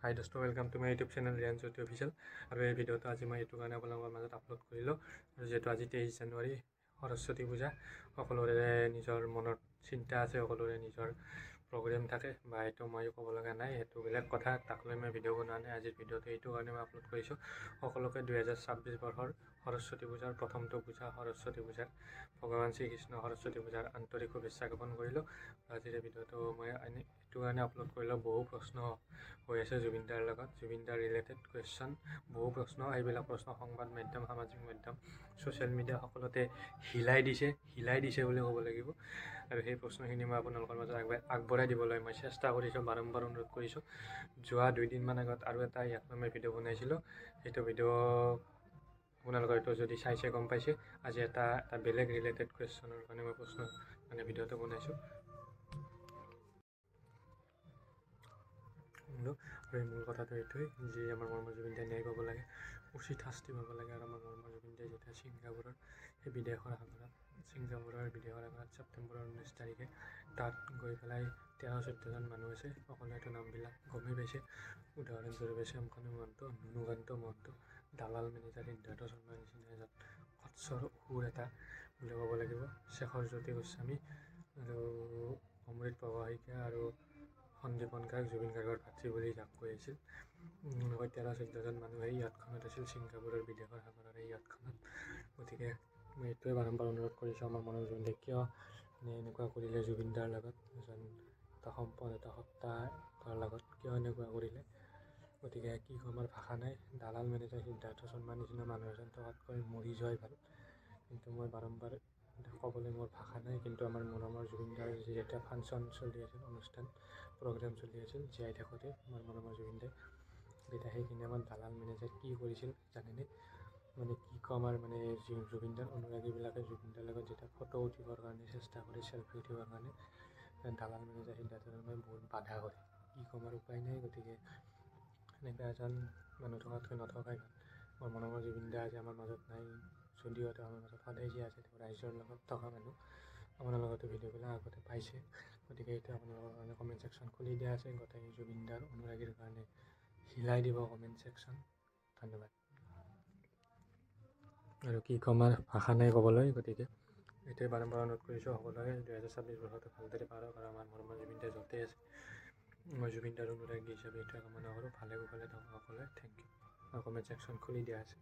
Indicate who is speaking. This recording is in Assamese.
Speaker 1: হাই দোস্ত, welcome to my YouTube channel Riyan Jyoti official. আৰু এই ভিডিঅ'টো আজি মই এইটো কাৰণে আপোনালোকৰ মাজত আপলোড কৰিলোঁ, আৰু যিহেতু আজি 23 জানুৱাৰী সৰস্বতী পূজা। সকলোৰে নিজৰ মনত চিন্তা আছে, সকলোৰে নিজৰ প্ৰগ্ৰেম থাকে, বা এইটো মই ক'ব লগা নাই, সেইটো বেলেগ কথা। তাক লৈ মই ভিডিঅ' বনোৱা নাই। আজিৰ ভিডিঅ'টো এইটো কাৰণে মই আপলোড কৰিছোঁ, সকলোকে 2026 বৰ্ষৰ সৰস্বতী পূজাৰ প্ৰথমটো পূজা, সৰস্বতী পূজাৰ ভগৱান শ্ৰীকৃষ্ণ সৰস্বতী পূজাৰ আন্তৰিক শুভেচ্ছা জ্ঞাপন কৰিলোঁ। আজিৰ ভিডিঅ'টো মই এইটো কাৰণে আপলোড কৰিলোঁ, বহু প্ৰশ্ন হৈ আছে জুবিন দাৰ লগত, জুবিন দাৰ ৰিলেটেড কুৱেশ্যন, বহু প্ৰশ্ন। এইবিলাক প্ৰশ্ন সংবাদ মাধ্যম, সামাজিক মাধ্যম, ছ'চিয়েল মিডিয়া সকলোতে হিলাই দিছে বুলি ক'ব লাগিব। আৰু সেই প্ৰশ্নখিনি মই আপোনালোকৰ মাজত আগবঢ়াই দিবলৈ মই চেষ্টা কৰিছোঁ, বাৰম্বাৰ অনুৰোধ কৰিছোঁ। যোৱা 2 দিনমান আগত আৰু এটা ইয়াক লৈ মই ভিডিঅ' বনাইছিলোঁ, সেইটো ভিডিঅ' আপোনালোকে হয়তো যদি চাইছে গম পাইছে। আজি এটা বেলেগ ৰিলেটেড কুৱেশ্যনৰ কাৰণে মই ভিডিঅ'টো বনাইছোঁ। আৰু এই মূল কথাটো এইটোৱেই যে আমাৰ মৰমৰ জুবিন দাই ন্যায় পাব লাগে, উচিত শাস্তি পাব লাগে। আৰু আমাৰ মৰমৰ জুবিন দাই যেতিয়া ছিংগাপুৰৰ সেই বিদেশৰ সাগৰত ছেপ্টেম্বৰৰ 19 তাৰিখে তাত গৈ পেলাই 13-14জন মানুহ আছে, সকলোৱেতো নামবিলাক গমেই পাইছে। উদাহৰণস্বৰূপে শ্যামকানু মহন্ত, নুনুকান্ত মহন্ত, দালাল মেনেজাৰ সিদ্ধাৰ্থ শৰ্মাৰ নিচিনা এজন সৎসৰ সুৰ এটা বুলি ক'ব লাগিব, শেখৰ জ্যোতি গোস্বামী, আৰু অমৃত প্ৰভা শইকীয়া, আৰু সন্দীপন গাৰ্গ, জুবিন গাৰ্গৰ ভাতৃ বুলি যাক কৈ আছিল। 13-14জন মানুহ এই ইয়াতখনত আছিল, ছিংগাপুৰৰ বিদেশৰ সাগৰৰ এই ইয়াতখনত। গতিকে মই এইটোৱে বাৰম্বাৰ অনুৰোধ কৰিছোঁ, আমাৰ মনৰ জুবিন দাই কিয় এনেকুৱা কৰিলে, জুবিন দাৰ লগত এজন এটা সম্পদ, এটা সত্তা তাৰ লগত কিয় এনেকুৱা কৰিলে। গতিকে কি ক'ম, আমাৰ ভাষা নাই। দালাল মেনেজাৰ সিদ্ধাৰ্থ শৰ্মাৰ নিচিনা মানুহ এজন থকাতকৈ মৰি যোৱাই ভাল। কিন্তু মই বাৰম্বাৰ ক'বলৈ মোৰ ভাষা নাই। কিন্তু আমাৰ মৰমৰ জুবিন দাৰ যিহেতু ফাংচন চলি আছিল, অনুষ্ঠান প্ৰগ্ৰেম চলি আছিল, জীয়াই থাকোঁতে আমাৰ মৰমৰ জুবিন দাই, তেতিয়া সেইখিনি আমাৰ দালাল মেনেজাৰ কি কৰিছিল জানেনে? মানে কি ক'ম, আৰু জুবিন দাৰ অনুৰাগীবিলাকে জুবিন দাৰ লগত যেতিয়া ফটো উঠিবৰ কাৰণে চেষ্টা কৰে, চেল্ফি উঠিবৰ কাৰণে, দালাল মেনেজাৰ সিদ্ধাৰ্থ শৰ্মাই বহুত বাধা কৰে। কি ক'ম, আৰু উপায় নাই। গতিকে এনেকুৱা এজন মানুহ থকাতকৈ নথকাই ভাল। আমাৰ মৰমৰ জুবিন দা আজি আমাৰ মাজত নাই, যদিও তেওঁ আমাৰ মাজত সদায় জীয়াই আছে। তেওঁ ৰাইজৰ লগত থকা মানুহ, আপোনালোকেতো ভিডিঅ'বিলাক আগতে পাইছে। গতিকে এইটো আপোনালোকৰ কাৰণে কমেণ্ট ছেকশ্যন খুলি দিয়া আছে, গোটেই জুবিন দাৰ অনুৰাগীৰ কাৰণে হিলাই দিব কমেণ্ট ছেকশ্যন। ধন্যবাদ। আৰু কি ক'ম, আৰু ভাষা নাই ক'বলৈ। গতিকে এইটোৱে বাৰম্বাৰ অনুৰোধ কৰিছোঁ, সকলোৱে 2026 বৰ্ষটো ভালদৰে পাৰক। আৰু আমাৰ মৰমৰ জুবিন দাই য'তে আছে, মই জুবিন দাৰ অনুৰাগী হিচাপে এইটোৱে কামনা কৰোঁ, ভালে কুশলে থাকক সকলোৱে। Thank you. আৰু কমেণ্ট ছেকশ্যন খুলি দিয়া আছে।